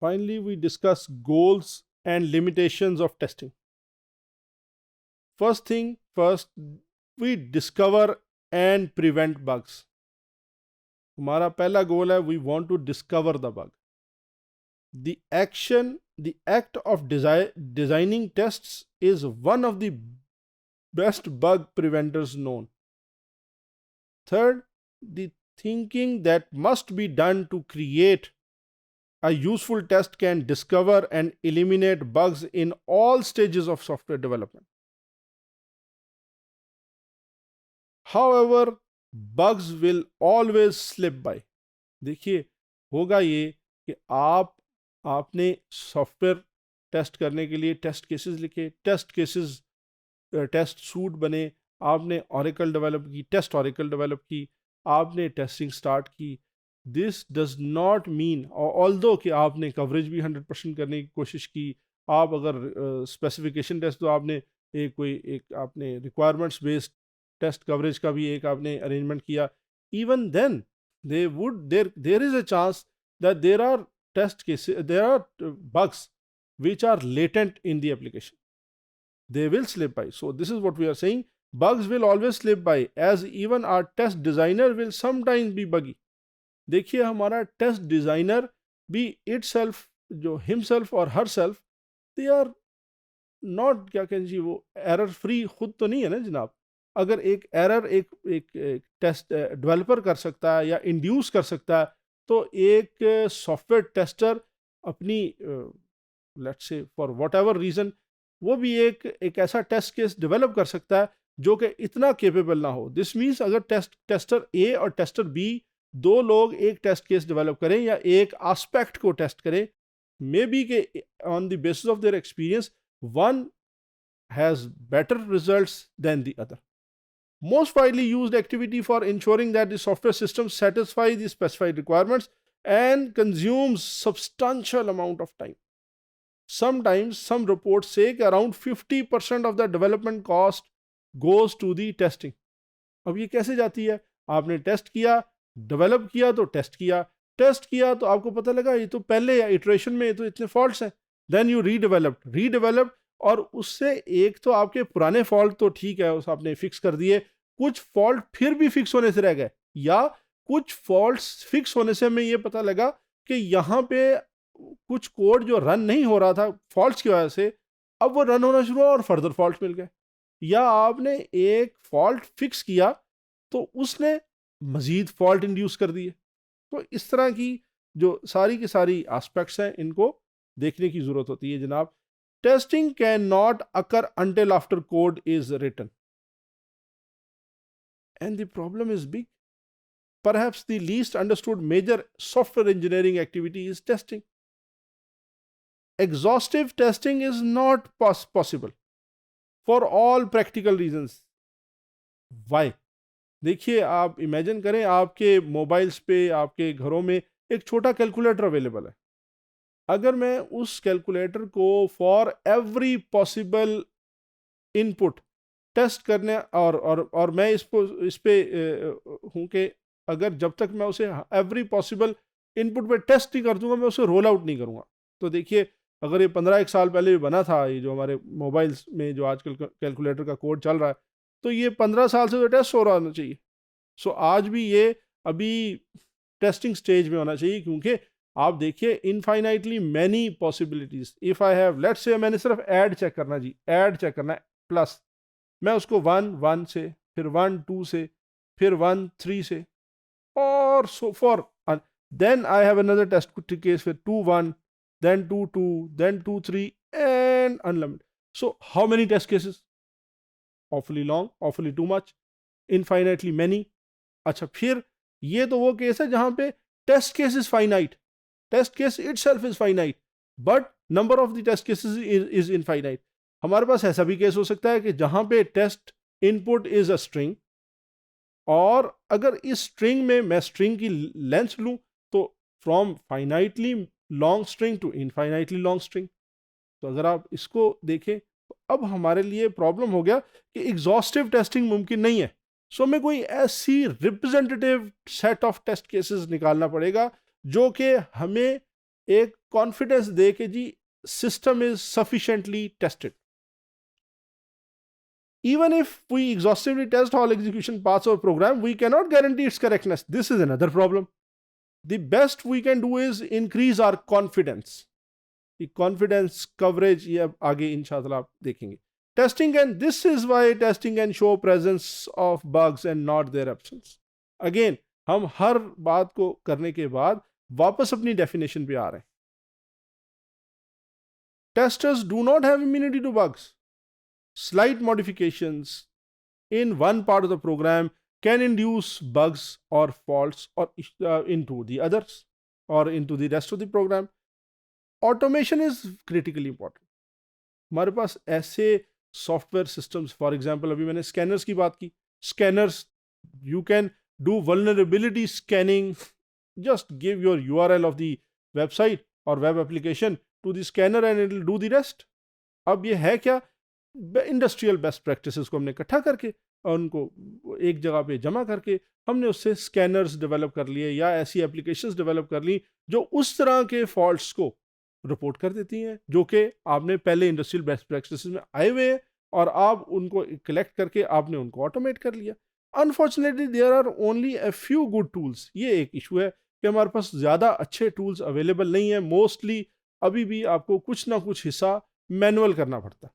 Finally, we discuss goals and limitations of testing. First thing first, we discover and prevent bugs. हमारा पहला गोल है, we want to discover the bug. The act of designing tests is one of the best bug preventers known. Third, the thinking that must be done to create a useful test can discover and eliminate bugs in all stages of software development. However, bugs will always slip by. देखिए, होगा ये कि आपने software test करने के लिए test cases लिखे, test suit बने, आपने ऑरेकल डेवलप की, टेस्ट ऑरेकल डेवलप की, आपने टेस्टिंग स्टार्ट की. This does not mean, although कि आपने कवरेज भी 100% करने की कोशिश की, आप अगर स्पेसिफिकेशन टेस्ट तो आपने एक आपने रिक्वायरमेंट्स बेस्ड टेस्ट कवरेज का भी एक आपने अरेंजमेंट किया, even then there is a chance that there are test cases, there are bugs which are latent in the application. They will slip by. So this is what we are saying. Bugs will always slip by, as even our test designer will sometimes be buggy. देखिए, हमारा test designer भी itself, जो himself और herself, they are not, क्या कहें जी, वो error free खुद तो नहीं है ना जनाब. अगर एक एरर एक टेस्ट डेवलपर कर सकता है या इंड्यूस कर सकता है, तो एक सॉफ्टवेयर टेस्टर अपनी let's say for whatever reason वो भी एक ऐसा टेस्ट केस डेवलप कर सकता है जो कि इतना केपेबल ना हो. दिस मीन्स अगर टेस्टर ए और टेस्टर बी दो लोग एक टेस्ट केस डेवलप करें या एक एस्पेक्ट को टेस्ट करें, मे बी के on the basis of their experience one has better results than the other. Most widely used activity for ensuring that the software system satisfies the specified requirements and consumes substantial amount of time. Sometimes some reports say that around 50% of the development cost goes to the testing. अब ये कैसे जाती है? आपने test किया, develop किया तो test किया तो आपको पता लगा ये तो पहले इटरेशन में तो इतने फॉल्ट्स हैं, देन यू रीडेवलप्ड और उससे एक तो आपके पुराने फॉल्ट तो ठीक है, उस आपने फिक्स कर दिए, कुछ फॉल्ट फिर भी फिक्स होने से रह गए, या कुछ फॉल्ट्स फिक्स होने से हमें ये पता लगा कि यहाँ पे कुछ कोड जो रन नहीं हो रहा था फॉल्ट्स की वजह से, अब वो रन होना शुरू हुआ और फर्दर फॉल्ट मिल गए. या आपने एक फॉल्ट फिक्स किया तो उसने मजीद फॉल्ट इंड्यूस कर दिए. तो इस तरह की जो सारी की सारी एस्पेक्ट्स हैं, इनको देखने की जरूरत होती है जनाब. Testing cannot occur until after code is written. And the problem is big. Perhaps the least understood major software engineering activity is testing. Exhaustive testing is not possible for all practical reasons. Why? देखिए, आप imagine करें आपके mobiles पे, आपके घरों में एक छोटा कैलकुलेटर अवेलेबल है. अगर मैं उस कैलकुलेटर को for every possible input test करने और मैं इस पे हूँ कि अगर जब तक मैं उसे एवरी पॉसिबल इनपुट पे टेस्ट नहीं कर दूंगा, मैं उसे रोल आउट नहीं करूँगा. तो देखिए, अगर ये 15 साल पहले भी बना था, ये जो हमारे मोबाइल्स में जो आजकल कैलकुलेटर का कोड चल रहा है, तो ये 15 साल से तो टेस्ट हो रहा होना चाहिए. सो आज भी ये अभी टेस्टिंग स्टेज में होना चाहिए, क्योंकि आप देखिए infinitely many possibilities. If I have, let's say मैंने सिर्फ ऐड चेक करना जी, ऐड चेक करना है प्लस, मैं उसको 1 से, फिर 1 2 से, फिर 1 3 से, और so forth, then I have another test case, फिर 2 1, then 2 2, then 2 3 and unlimited. So how many test cases? awfully long, awfully too much, infinitely many. अच्छा, फिर ये तो वो केस है जहां पे test case is finite, test case itself is finite, but number of the test cases is infinite. हमारे पास ऐसा भी केस हो सकता है कि जहां पे test input is a string, और अगर इस स्ट्रिंग में मैं स्ट्रिंग की लेंथ लूं तो from finitely long string to infinitely long string. तो अगर आप इसको देखें तो अब हमारे लिए प्रॉब्लम हो गया कि एग्जॉस्टिव टेस्टिंग मुमकिन नहीं है. सो हमें कोई ऐसी representative set of test cases निकालना पड़ेगा जो कि हमें एक कॉन्फिडेंस दे कि जी system is sufficiently tested. Even if we exhaustively test all execution paths of a program, we cannot guarantee its correctness. This is another problem. The best we can do is increase our confidence. The confidence coverage ये अब आगे इंशाल्लाह आप देखेंगे. Testing and this is why testing can show presence of bugs and not their absence. Again, हम हर बात को करने के बाद वापस अपनी definition पे आ रहे हैं. Testers do not have immunity to bugs. Slight modifications in one part of the program can induce bugs or faults or into the others or into the rest of the program. Automation is critically important. हमारे पास ऐसे software systems, for example अभी मैंने scanners की बात की. Scanners, you can do vulnerability scanning. Just give your URL of the website और web application to the scanner and it will do the rest. अब ये है क्या, इंडस्ट्रियल बेस्ट प्रैक्टिसेस को हमने इकट्ठा करके और उनको एक जगह पे जमा करके हमने उससे स्कैनर्स डेवलप कर लिए या ऐसी एप्लीकेशंस डेवलप कर ली जो उस तरह के फॉल्ट्स को रिपोर्ट कर देती हैं जो कि आपने पहले इंडस्ट्रियल बेस्ट प्रैक्टिसेस में आए हुए हैं और आप उनको कलेक्ट करके आपने उनको ऑटोमेट कर लिया. Unfortunately there are only a few good tools. ये एक इशू है कि हमारे पास ज़्यादा अच्छे टूल्स अवेलेबल नहीं है. मोस्टली अभी भी आपको कुछ ना कुछ हिस्सा मैनुअल करना पड़ता है.